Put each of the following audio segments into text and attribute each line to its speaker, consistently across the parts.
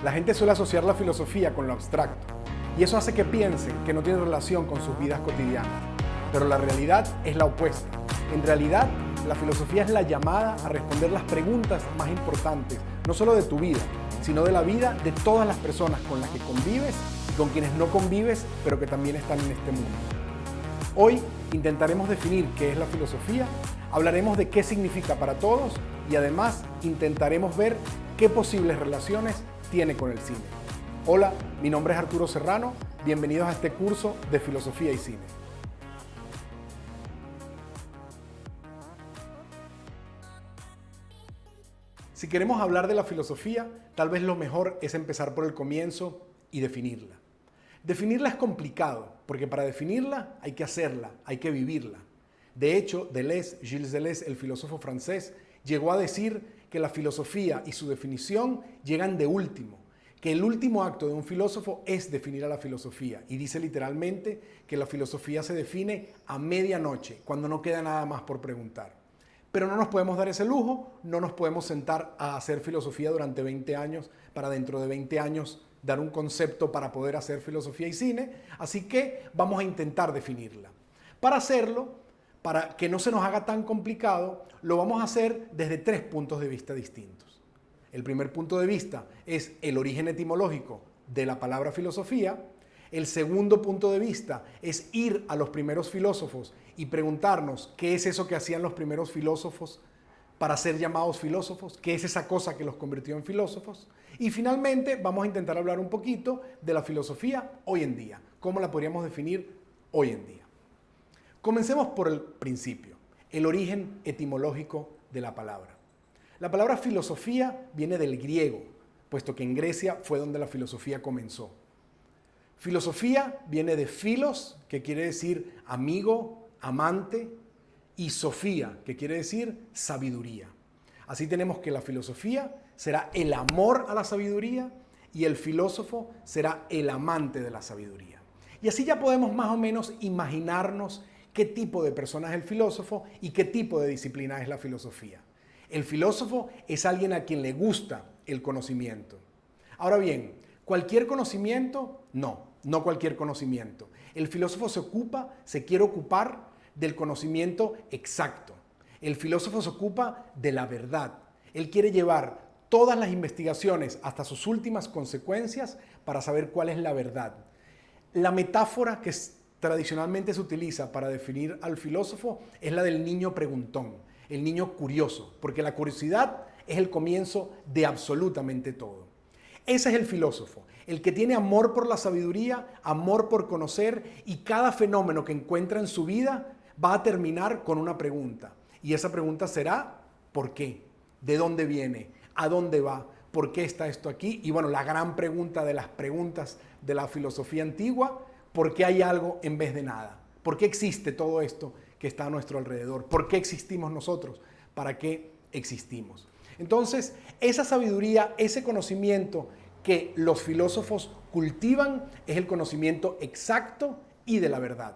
Speaker 1: La gente suele asociar la filosofía con lo abstracto, y eso hace que piensen que no tiene relación con sus vidas cotidianas. Pero la realidad es la opuesta. En realidad, la filosofía es la llamada a responder las preguntas más importantes, no solo de tu vida, sino de la vida de todas las personas con las que convives y con quienes no convives, pero que también están en este mundo. Hoy intentaremos definir qué es la filosofía, hablaremos de qué significa para todos y además intentaremos ver qué posibles relaciones tiene con el cine. Hola, mi nombre es Arturo Serrano, bienvenidos a este curso de Filosofía y Cine. Si queremos hablar de la filosofía, tal vez lo mejor es empezar por el comienzo y definirla. Definirla es complicado, porque para definirla hay que hacerla, hay que vivirla. De hecho, Gilles Deleuze, el filósofo francés, llegó a decir que la filosofía y su definición llegan de último, que el último acto de un filósofo es definir a la filosofía, y dice literalmente que la filosofía se define a medianoche, cuando no queda nada más por preguntar. Pero no nos podemos dar ese lujo, no nos podemos sentar a hacer filosofía durante 20 años para dentro de 20 años dar un concepto para poder hacer filosofía y cine, así que vamos a intentar definirla. Para hacerlo, para que no se nos haga tan complicado, lo vamos a hacer desde 3 puntos de vista distintos. El primer punto de vista es el origen etimológico de la palabra filosofía. El segundo punto de vista es ir a los primeros filósofos y preguntarnos qué es eso que hacían los primeros filósofos para ser llamados filósofos, qué es esa cosa que los convirtió en filósofos. Y finalmente vamos a intentar hablar un poquito de la filosofía hoy en día, cómo la podríamos definir hoy en día. Comencemos por el principio, el origen etimológico de la palabra. La palabra filosofía viene del griego, puesto que en Grecia fue donde la filosofía comenzó. Filosofía viene de philos, que quiere decir amigo, amante, y sofía, que quiere decir sabiduría. Así tenemos que la filosofía será el amor a la sabiduría y el filósofo será el amante de la sabiduría. Y así ya podemos más o menos imaginarnos qué tipo de persona es el filósofo y qué tipo de disciplina es la filosofía. El filósofo es alguien a quien le gusta el conocimiento. Ahora bien, ¿cualquier conocimiento? No cualquier conocimiento. El filósofo se quiere ocupar del conocimiento exacto. El filósofo se ocupa de la verdad. Él quiere llevar todas las investigaciones hasta sus últimas consecuencias para saber cuál es la verdad. La metáfora que tradicionalmente se utiliza para definir al filósofo es la del niño preguntón, el niño curioso, porque la curiosidad es el comienzo de absolutamente todo. Ese es el filósofo, el que tiene amor por la sabiduría, amor por conocer, y cada fenómeno que encuentra en su vida va a terminar con una pregunta. Y esa pregunta será, ¿por qué? ¿De dónde viene? ¿A dónde va? ¿Por qué está esto aquí? Y bueno, la gran pregunta de las preguntas de la filosofía antigua, ¿por qué hay algo en vez de nada? ¿Por qué existe todo esto que está a nuestro alrededor? ¿Por qué existimos nosotros? ¿Para qué existimos? Entonces, esa sabiduría, ese conocimiento que los filósofos cultivan es el conocimiento exacto y de la verdad.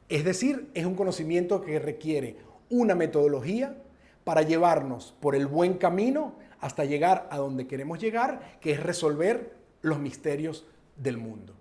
Speaker 1: Es decir, es un conocimiento que requiere una metodología para llevarnos por el buen camino hasta llegar a donde queremos llegar, que es resolver los misterios del mundo.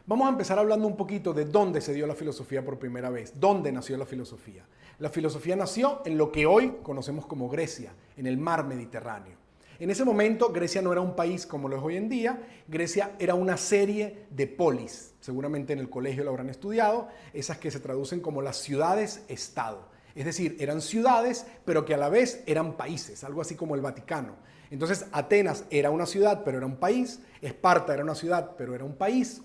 Speaker 1: Vamos a empezar hablando un poquito de dónde se dio la filosofía por primera vez, dónde nació la filosofía. La filosofía nació en lo que hoy conocemos como Grecia, en el mar Mediterráneo. En ese momento, Grecia no era un país como lo es hoy en día. Grecia era una serie de polis. Seguramente en el colegio lo habrán estudiado, esas que se traducen como las ciudades-estado. Es decir, eran ciudades, pero que a la vez eran países, algo así como el Vaticano. Entonces, Atenas era una ciudad, pero era un país. Esparta era una ciudad, pero era un país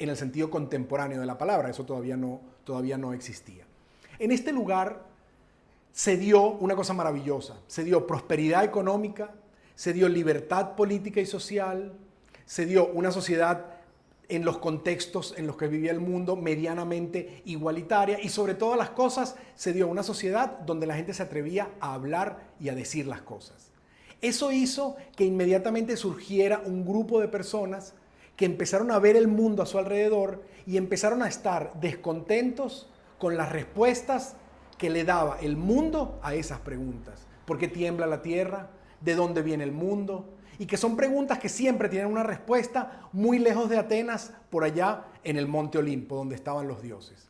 Speaker 1: en el sentido contemporáneo de la palabra. Eso todavía no existía. En este lugar se dio una cosa maravillosa, se dio prosperidad económica, se dio libertad política y social, se dio una sociedad en los contextos en los que vivía el mundo medianamente igualitaria, y sobre todas las cosas se dio una sociedad donde la gente se atrevía a hablar y a decir las cosas. Eso hizo que inmediatamente surgiera un grupo de personas que empezaron a ver el mundo a su alrededor y empezaron a estar descontentos con las respuestas que le daba el mundo a esas preguntas. ¿Por qué tiembla la tierra? ¿De dónde viene el mundo? Y que son preguntas que siempre tienen una respuesta muy lejos de Atenas, por allá en el Monte Olimpo, donde estaban los dioses.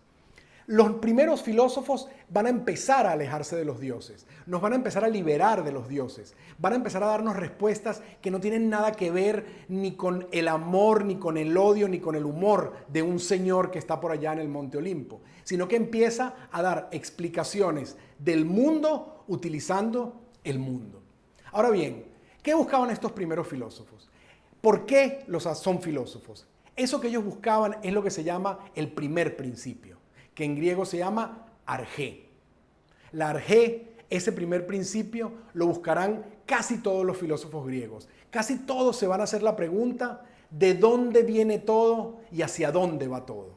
Speaker 1: Los primeros filósofos van a empezar a alejarse de los dioses, nos van a empezar a liberar de los dioses, van a empezar a darnos respuestas que no tienen nada que ver ni con el amor, ni con el odio, ni con el humor de un señor que está por allá en el Monte Olimpo, sino que empieza a dar explicaciones del mundo utilizando el mundo. Ahora bien, ¿qué buscaban estos primeros filósofos? ¿Por qué son filósofos? Eso que ellos buscaban es lo que se llama el primer principio, que en griego se llama argé. La argé, ese primer principio, lo buscarán casi todos los filósofos griegos. Casi todos se van a hacer la pregunta de dónde viene todo y hacia dónde va todo.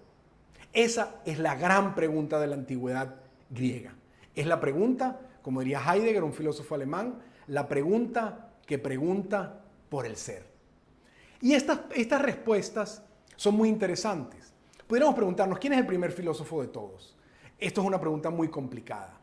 Speaker 1: Esa es la gran pregunta de la antigüedad griega. Es la pregunta, como diría Heidegger, un filósofo alemán, la pregunta que pregunta por el ser. Y estas respuestas son muy interesantes. Pudiéramos preguntarnos, ¿quién es el primer filósofo de todos? Esto es una pregunta muy complicada.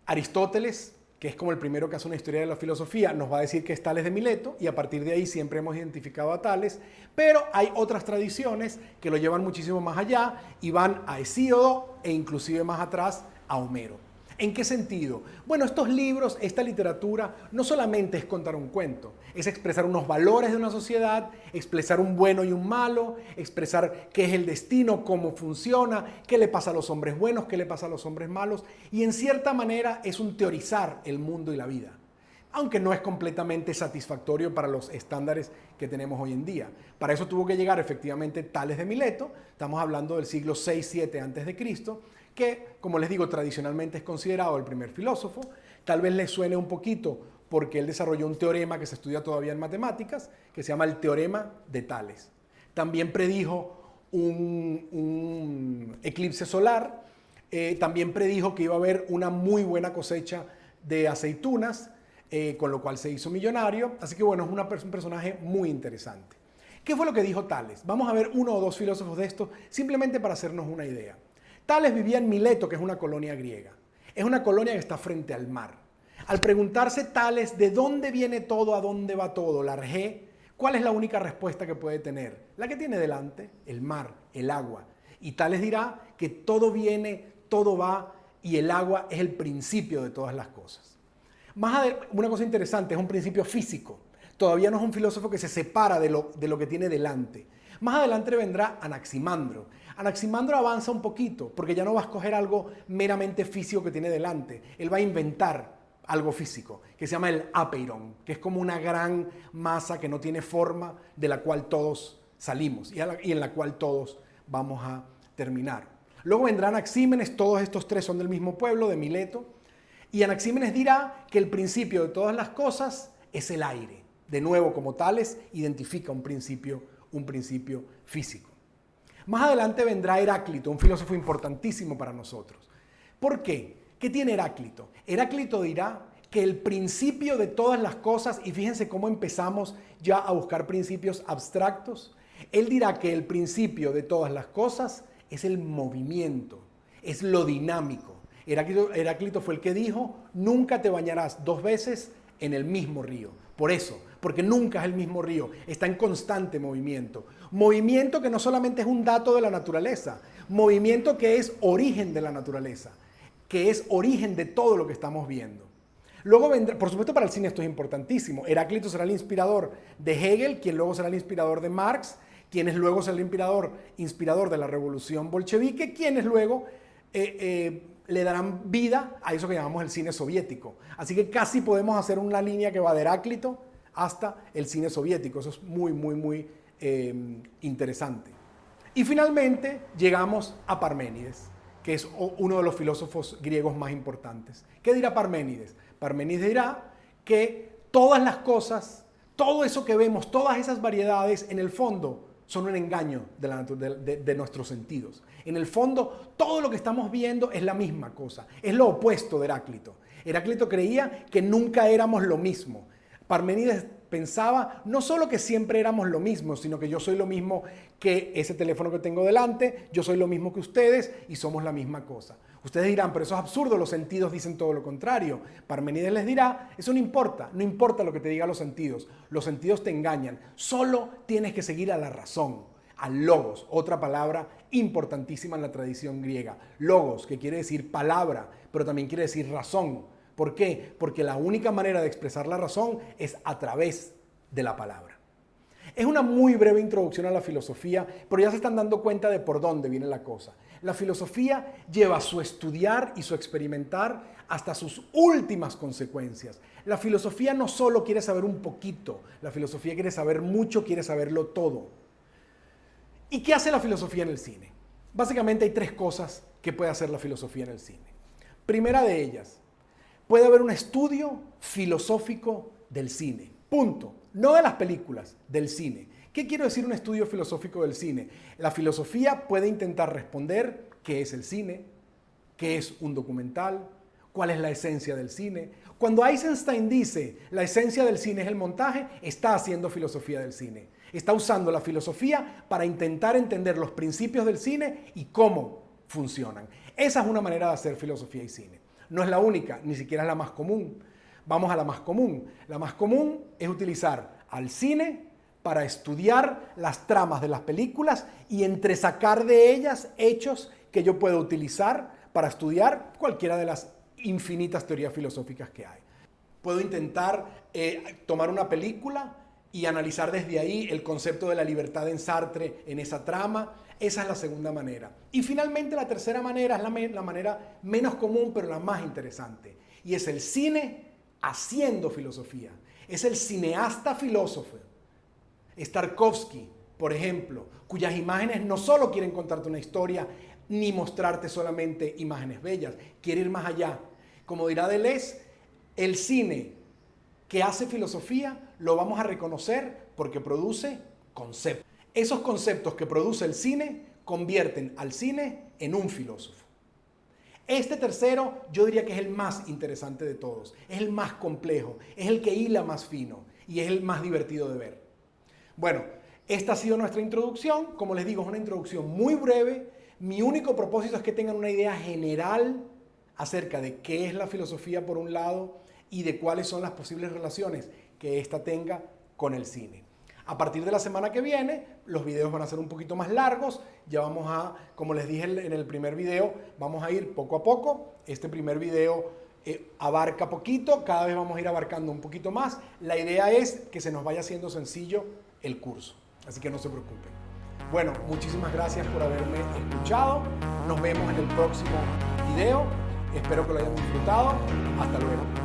Speaker 1: Aristóteles, que es como el primero que hace una historia de la filosofía, nos va a decir que es Tales de Mileto, y a partir de ahí siempre hemos identificado a Tales, pero hay otras tradiciones que lo llevan muchísimo más allá y van a Hesíodo e inclusive más atrás a Homero. ¿En qué sentido? Bueno, estos libros, esta literatura, no solamente es contar un cuento, es expresar unos valores de una sociedad, expresar un bueno y un malo, expresar qué es el destino, cómo funciona, qué le pasa a los hombres buenos, qué le pasa a los hombres malos, y en cierta manera es un teorizar el mundo y la vida, aunque no es completamente satisfactorio para los estándares que tenemos hoy en día. Para eso tuvo que llegar efectivamente Tales de Mileto, estamos hablando del siglo 6-7 a.C., que, como les digo, tradicionalmente es considerado el primer filósofo. Tal vez les suene un poquito porque él desarrolló un teorema que se estudia todavía en matemáticas, que se llama el teorema de Tales. También predijo un eclipse solar, también predijo que iba a haber una muy buena cosecha de aceitunas, con lo cual se hizo millonario. Así que bueno, es un personaje muy interesante. ¿Qué fue lo que dijo Tales? Vamos a ver uno o dos filósofos de estos, simplemente para hacernos una idea. Tales vivía en Mileto, que es una colonia griega. Es una colonia que está frente al mar. Al preguntarse Tales de dónde viene todo, a dónde va todo, la argé, ¿cuál es la única respuesta que puede tener? La que tiene delante, el mar, el agua. Y Tales dirá que todo viene, todo va y el agua es el principio de todas las cosas. Una cosa interesante, es un principio físico. Todavía no es un filósofo que se separa de lo que tiene delante. Más adelante vendrá Anaximandro. Anaximandro avanza un poquito, porque ya no va a escoger algo meramente físico que tiene delante. Él va a inventar algo físico, que se llama el apeiron, que es como una gran masa que no tiene forma, de la cual todos salimos y en la cual todos vamos a terminar. Luego vendrán Anaxímenes, todos estos tres son del mismo pueblo, de Mileto, y Anaxímenes dirá que el principio de todas las cosas es el aire. De nuevo, como Tales, identifica un principio físico. Más adelante vendrá Heráclito, un filósofo importantísimo para nosotros. ¿Por qué? ¿Qué tiene Heráclito? Heráclito dirá que el principio de todas las cosas, y fíjense cómo empezamos ya a buscar principios abstractos, él dirá que el principio de todas las cosas es el movimiento, es lo dinámico. Heráclito fue el que dijo, nunca te bañarás 2 veces en el mismo río. Por eso, porque nunca es el mismo río, está en constante movimiento. Movimiento que no solamente es un dato de la naturaleza, movimiento que es origen de la naturaleza, que es origen de todo lo que estamos viendo. Luego vendrá, por supuesto para el cine esto es importantísimo, Heráclito será el inspirador de Hegel, quien luego será el inspirador de Marx, quienes luego será el inspirador de la revolución bolchevique, quienes luego le darán vida a eso que llamamos el cine soviético. Así que casi podemos hacer una línea que va de Heráclito hasta el cine soviético. Eso es muy interesante. Y finalmente llegamos a Parménides, que es uno de los filósofos griegos más importantes. ¿Qué dirá Parménides? Parménides dirá que todas las cosas, todo eso que vemos, todas esas variedades, en el fondo son un engaño de nuestros sentidos. En el fondo, todo lo que estamos viendo es la misma cosa, es lo opuesto de Heráclito. Heráclito creía que nunca éramos lo mismo. Parménides pensaba no solo que siempre éramos lo mismo, sino que yo soy lo mismo que ese teléfono que tengo delante, yo soy lo mismo que ustedes y somos la misma cosa. Ustedes dirán, pero eso es absurdo, los sentidos dicen todo lo contrario. Parmenides les dirá, eso no importa lo que te digan los sentidos te engañan, solo tienes que seguir a la razón, al logos, otra palabra importantísima en la tradición griega. Logos, que quiere decir palabra, pero también quiere decir razón. ¿Por qué? Porque la única manera de expresar la razón es a través de la palabra. Es una muy breve introducción a la filosofía, pero ya se están dando cuenta de por dónde viene la cosa. La filosofía lleva su estudiar y su experimentar hasta sus últimas consecuencias. La filosofía no solo quiere saber un poquito, la filosofía quiere saber mucho, quiere saberlo todo. ¿Y qué hace la filosofía en el cine? Básicamente hay tres cosas que puede hacer la filosofía en el cine. Primera de ellas, puede haber un estudio filosófico del cine. Punto. No de las películas, del cine. ¿Qué quiero decir un estudio filosófico del cine? La filosofía puede intentar responder qué es el cine, qué es un documental, cuál es la esencia del cine. Cuando Eisenstein dice la esencia del cine es el montaje, está haciendo filosofía del cine. Está usando la filosofía para intentar entender los principios del cine y cómo funcionan. Esa es una manera de hacer filosofía y cine. No es la única, ni siquiera es la más común. Vamos a la más común. La más común es utilizar al cine para estudiar las tramas de las películas y entresacar de ellas hechos que yo puedo utilizar para estudiar cualquiera de las infinitas teorías filosóficas que hay. Puedo intentar tomar una película y analizar desde ahí el concepto de la libertad en Sartre en esa trama. Esa es la segunda manera. Y finalmente la tercera manera es la manera menos común, pero la más interesante. Y es el cine haciendo filosofía. Es el cineasta filósofo. Tarkovsky, por ejemplo, cuyas imágenes no solo quieren contarte una historia, ni mostrarte solamente imágenes bellas, quiere ir más allá. Como dirá Deleuze, el cine que hace filosofía lo vamos a reconocer porque produce conceptos. Esos conceptos que produce el cine convierten al cine en un filósofo. Este tercero yo diría que es el más interesante de todos, es el más complejo, es el que hila más fino y es el más divertido de ver. Bueno, esta ha sido nuestra introducción. Como les digo, es una introducción muy breve. Mi único propósito es que tengan una idea general acerca de qué es la filosofía por un lado y de cuáles son las posibles relaciones que ésta tenga con el cine. A partir de la semana que viene, los videos van a ser un poquito más largos. Ya vamos a, como les dije en el primer video, vamos a ir poco a poco. Este primer video abarca poquito, cada vez vamos a ir abarcando un poquito más. La idea es que se nos vaya haciendo sencillo el curso, así que no se preocupen. Bueno, muchísimas gracias por haberme escuchado. Nos vemos en el próximo video. Espero que lo hayan disfrutado. Hasta luego.